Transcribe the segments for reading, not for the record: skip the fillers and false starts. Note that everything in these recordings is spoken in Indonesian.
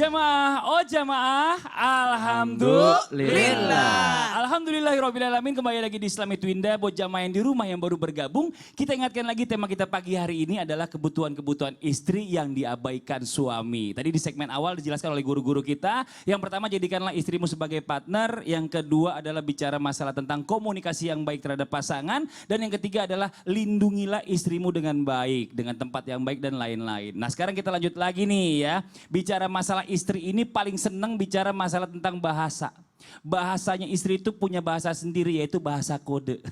Jamaah, oh jamaah, alhamdulillah. Alhamdulillahirrahmanirrahim, kembali lagi di Islami Twinda. Buat jamaah yang di rumah yang baru bergabung, kita ingatkan lagi tema kita pagi hari ini adalah kebutuhan-kebutuhan istri yang diabaikan suami. Tadi di segmen awal dijelaskan oleh guru-guru kita. Yang pertama, jadikanlah istrimu sebagai partner. Yang kedua adalah bicara masalah tentang komunikasi yang baik terhadap pasangan. Dan yang ketiga adalah lindungilah istrimu dengan baik, dengan tempat yang baik dan lain-lain. Nah sekarang kita lanjut lagi nih ya, bicara masalah istri ini paling seneng bicara masalah tentang bahasa. Bahasanya istri itu punya bahasa sendiri yaitu bahasa kode.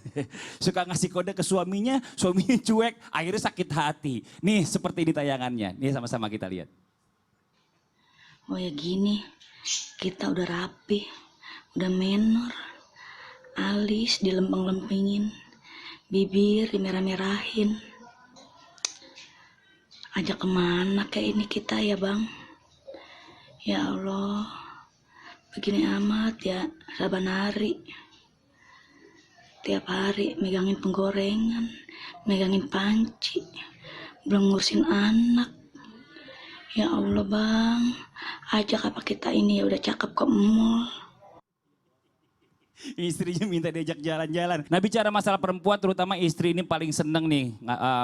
Suka ngasih kode ke suaminya, suaminya cuek, akhirnya sakit hati. Nih seperti di tayangannya, nih sama-sama kita lihat. Oh ya gini, kita udah rapi, udah menor, alis dilempeng-lempengin, bibir dimerah-merahin. Ajak kemana kayak ini kita ya bang? Ya Allah, begini amat ya saban hari. Tiap hari megangin penggorengan, megangin panci, belum ngurusin anak. Ya Allah bang, ajak apa kita ini ya udah cakep ke mall. Istrinya minta diajak jalan-jalan. Nah bicara masalah perempuan terutama istri ini paling seneng nih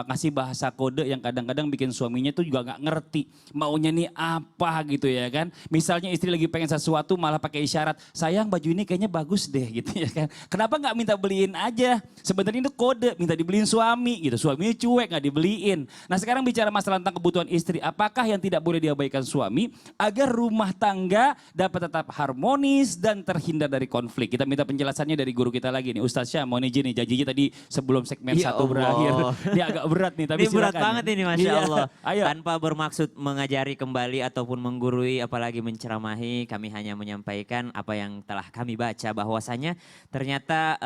ngasih bahasa kode yang kadang-kadang bikin suaminya tuh juga nggak ngerti maunya nih apa gitu ya kan. Misalnya istri lagi pengen sesuatu malah pakai isyarat, sayang baju ini kayaknya bagus deh gitu ya kan. Kenapa nggak minta beliin aja? Sebenarnya itu kode, minta dibeliin suami gitu. Suaminya cuek nggak dibeliin. Nah sekarang bicara masalah tentang kebutuhan istri, apakah yang tidak boleh diabaikan suami agar rumah tangga dapat tetap harmonis dan terhindar dari konflik. Kita minta penjelasannya dari guru kita lagi nih, Ustaz Syah. Mohon izin nih, janjinya tadi sebelum segmen Ya 1 berakhir. Ini agak berat nih, tapi ini berat silakan. banget ini Masya Iya. Allah. Ayo. Tanpa bermaksud mengajari kembali ataupun menggurui apalagi menceramahi, kami hanya menyampaikan apa yang telah kami baca bahwasanya ternyata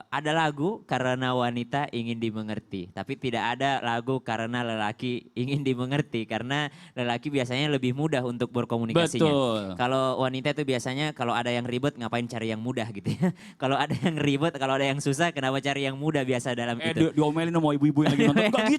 ada lagu karena wanita ingin dimengerti. Tapi tidak ada lagu karena lelaki ingin dimengerti. Karena lelaki biasanya lebih mudah untuk berkomunikasinya. Betul. Kalau wanita itu biasanya kalau ada yang ribet ngapain cari yang mudah gitu ya. Kalau ada yang ribet, kalau ada yang susah kenapa cari yang mudah biasa dalam itu. Diomelin sama ibu-ibu yang lagi nonton. Gak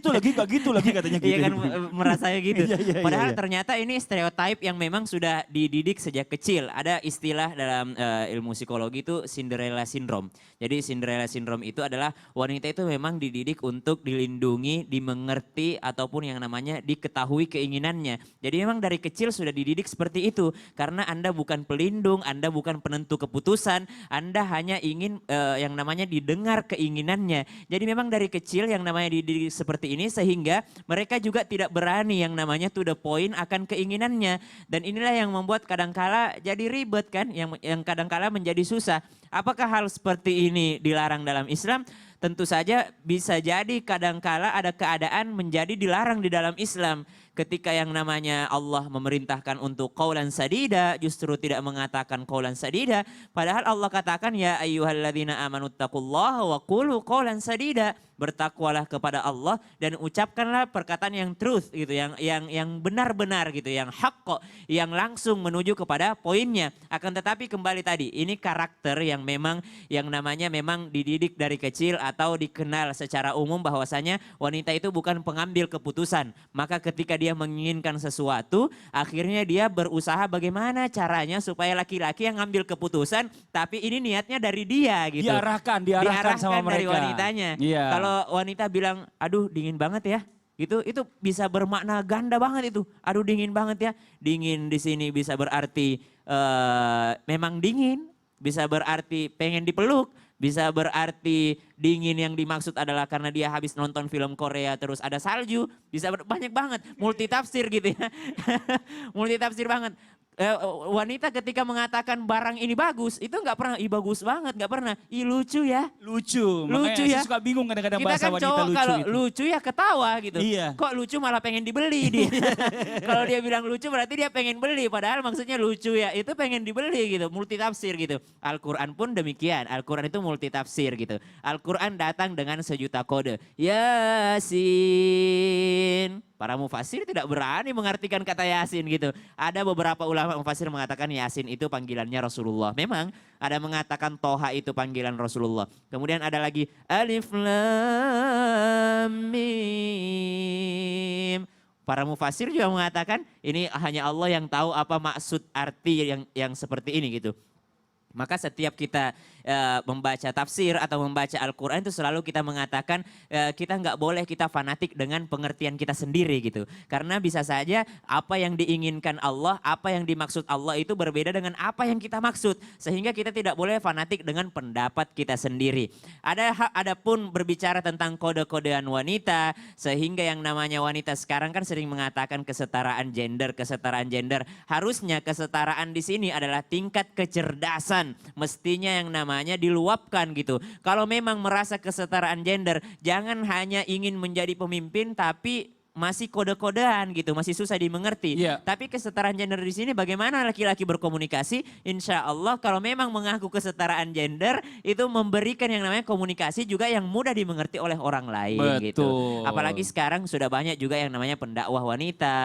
gitu lagi katanya gitu. Iya kan merasanya gitu. Iya, Padahal iya. ternyata ini stereotype yang memang sudah dididik sejak kecil. Ada istilah dalam ilmu psikologi itu Cinderella Syndrome. Jadi Cinderella Syndrome itu adalah wanita itu memang dididik untuk dilindungi, dimengerti ataupun yang namanya diketahui keinginannya. Jadi memang dari kecil sudah dididik seperti itu. Karena Anda bukan pelindung, Anda bukan penentu keputusan, Anda hanya ingin yang namanya didengar keinginannya. Jadi memang dari kecil yang namanya dididik seperti ini sehingga mereka juga tidak berani yang namanya to the point akan keinginannya. Dan inilah yang membuat kadangkala jadi ribet kan, yang kadangkala menjadi susah. Apakah hal seperti ini dilarang dalam Islam? Tentu saja bisa jadi kadangkala ada keadaan menjadi dilarang di dalam Islam. Ketika yang namanya Allah memerintahkan untuk qaulan sadida, justru tidak mengatakan qaulan sadida. Padahal Allah katakan ya ayyuhalladzina amanu taqullaha wa qulu qaulan sadida. Bertakwalah kepada Allah dan ucapkanlah perkataan yang truth gitu, yang benar-benar gitu, yang haqq, yang langsung menuju kepada poinnya. Akan tetapi kembali tadi, ini karakter yang memang yang namanya memang dididik dari kecil atau dikenal secara umum bahwasanya wanita itu bukan pengambil keputusan. Maka ketika dia menginginkan sesuatu, akhirnya dia berusaha bagaimana caranya supaya laki-laki yang ngambil keputusan, tapi ini niatnya dari dia gitu. Diarahkan sama mereka. Dari wanitanya. Iya. Kalau wanita bilang, aduh dingin banget ya, gitu, itu bisa bermakna ganda banget itu. Aduh dingin banget ya, dingin di sini bisa berarti memang dingin, bisa berarti pengen dipeluk. Bisa berarti dingin yang dimaksud adalah karena dia habis nonton film Korea terus ada salju. Bisa banyak banget, multitafsir gitu ya. Multitafsir banget. Wanita ketika mengatakan barang ini bagus, itu nggak pernah, bagus banget, nggak pernah. Lucu ya. Lucu Ya. Saya suka bingung kadang-kadang Kita bahasa kan wanita cowok lucu kalau itu. lucu ya ketawa gitu. Iya. Kok lucu malah pengen dibeli dia. Kalau dia bilang lucu berarti dia pengen beli. Padahal maksudnya lucu ya itu pengen dibeli gitu. Multitafsir gitu. Al-Quran pun demikian. Al-Quran itu multitafsir gitu. Al-Quran datang dengan sejuta kode. Yasin. Para mufasir tidak berani mengartikan kata Yasin gitu. Ada beberapa ulama mufasir mengatakan Yasin itu panggilannya Rasulullah. Memang ada mengatakan Toha itu panggilan Rasulullah. Kemudian ada lagi Alif Lam Mim. Para mufasir juga mengatakan ini hanya Allah yang tahu apa maksud arti yang seperti ini gitu. Maka setiap kita membaca tafsir atau membaca Al-Quran itu selalu kita mengatakan kita nggak boleh kita fanatik dengan pengertian kita sendiri gitu. Karena bisa saja apa yang diinginkan Allah, apa yang dimaksud Allah itu berbeda dengan apa yang kita maksud. Sehingga kita tidak boleh fanatik dengan pendapat kita sendiri. Adapun berbicara tentang kode-kodean wanita, sehingga yang namanya wanita sekarang kan sering mengatakan kesetaraan gender. Harusnya kesetaraan di sini adalah tingkat kecerdasan. Mestinya yang namanya diluapkan gitu. Kalau memang merasa kesetaraan gender, jangan hanya ingin menjadi pemimpin tapi masih kode-kodean gitu, masih susah dimengerti. Iya. Tapi kesetaraan gender di sini bagaimana laki-laki berkomunikasi? Insya Allah kalau memang mengaku kesetaraan gender itu memberikan yang namanya komunikasi juga yang mudah dimengerti oleh orang lain gitu. Betul. Apalagi sekarang sudah banyak juga yang namanya pendakwah wanita,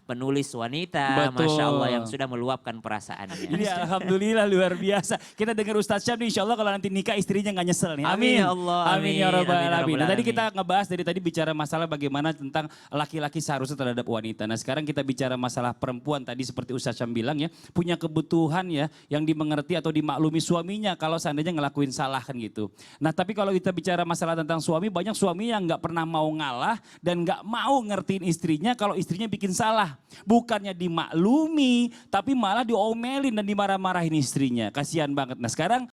penulis wanita, Betul. Masya Allah yang sudah meluapkan perasaannya. Ini alhamdulillah luar biasa. Kita dengar Ustadz Syam nih, insya Allah kalau nanti nikah istrinya nggak nyesel nih. Amin ya Allah, Amin ya Rabbal amin ya Alamin. Rabbal Nah, tadi Alamin. kita ngebahas dari tadi bicara masalah bagaimana tentang laki-laki seharusnya terhadap wanita. Nah sekarang kita bicara masalah perempuan tadi seperti Ustadz Syam bilang ya. Punya kebutuhan ya yang dimengerti atau dimaklumi suaminya kalau seandainya ngelakuin salah kan gitu. Nah tapi kalau kita bicara masalah tentang suami, banyak suami yang nggak pernah mau ngalah dan nggak mau ngertiin istrinya kalau istrinya bikin salah. Bukannya dimaklumi tapi malah diomelin dan dimarah-marahin istrinya. Kasihan banget. Nah sekarang